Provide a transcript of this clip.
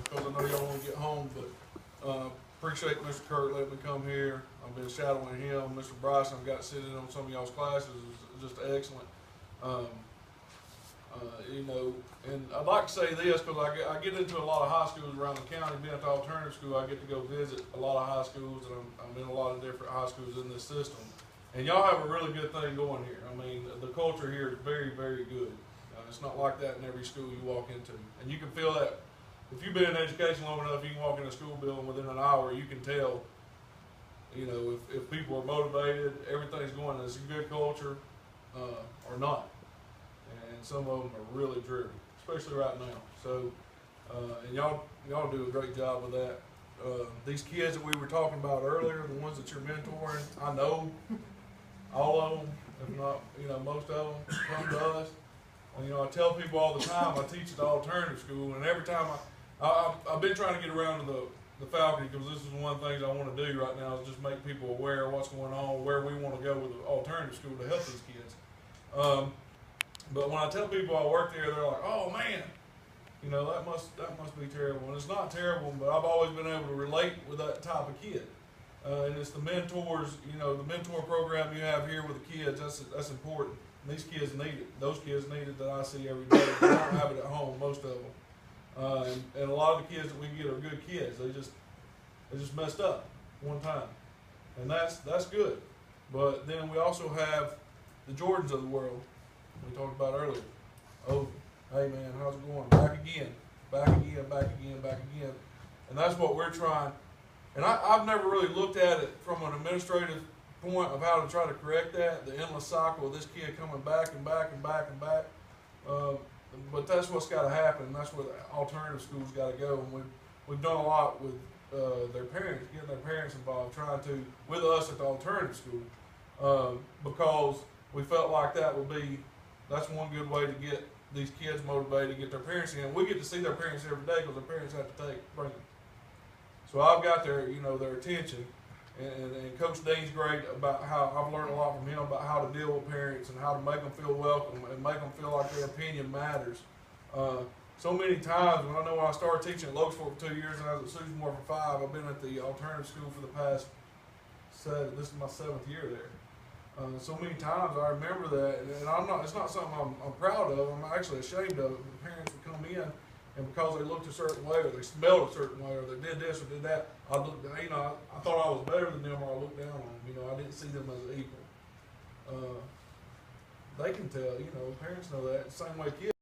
because I know y'all want to get home, but appreciate Mr. Kurt letting me come here. I've been shadowing him. Mr. Bryson, I've got to sit in on some of y'all's classes. Is just excellent. You know, and I'd like to say this because I get into a lot of high schools around the county. Being at the alternative school, I get to go visit a lot of high schools, and I'm in a lot of different high schools in this system. And y'all have a really good thing going here. I mean, the culture here is very, very good. It's not like that in every school you walk into. And you can feel that. If you've been in education long enough, you can walk in a school building within an hour, you can tell, you know, if people are motivated, everything's going, it's a good culture, or not. And some of them are really driven, especially right now. So, and y'all do a great job with that. These kids that we were talking about earlier, the ones that you're mentoring, I know all of them, if not, you know, most of them come to us. And, you know, I tell people all the time, I teach at the alternative school, and every time I've been trying to get around to the faculty, because this is one of the things I want to do right now is just make people aware of what's going on, where we want to go with the alternative school to help these kids. But when I tell people I work there, they're like, "Oh man, you know that must be terrible." And it's not terrible, but I've always been able to relate with that type of kid. And it's the mentors, you know, the mentor program you have here with the kids. That's important. And these kids need it. Those kids need it that I see every day. They don't have it at home, most of them. And a lot of the kids that we get are good kids. They just messed up one time, and that's good. But then we also have the Jordans of the world we talked about earlier. Oh, hey man, how's it going? Back again, back again, back again, back again. And that's what we're trying. And I've never really looked at it from an administrative point of how to try to correct that, the endless cycle of this kid coming back and back and back and back. But that's what's got to happen. And that's where the alternative schools got to go. And we've done a lot with their parents, getting their parents involved, trying to, with us at the alternative school, because we felt like that's one good way to get these kids motivated, to get their parents in. We get to see their parents every day because their parents have to bring them. So I've got their attention, and Coach Dean's great about how I've learned a lot from him about how to deal with parents and how to make them feel welcome and make them feel like their opinion matters. So many times when I started teaching at Logansport for 2 years and I was at Susan Moore for 5, I've been at the alternative school for the past this is my 7th year there. So many times I remember that, and it's not something I'm proud of. I'm actually ashamed of it. The parents would come in, and because they looked a certain way, or they smelled a certain way, or they did this or did that, I thought I was better than them, or I looked down on them. You know, I didn't see them as equal. They can tell. You know, parents know that. Same way kids.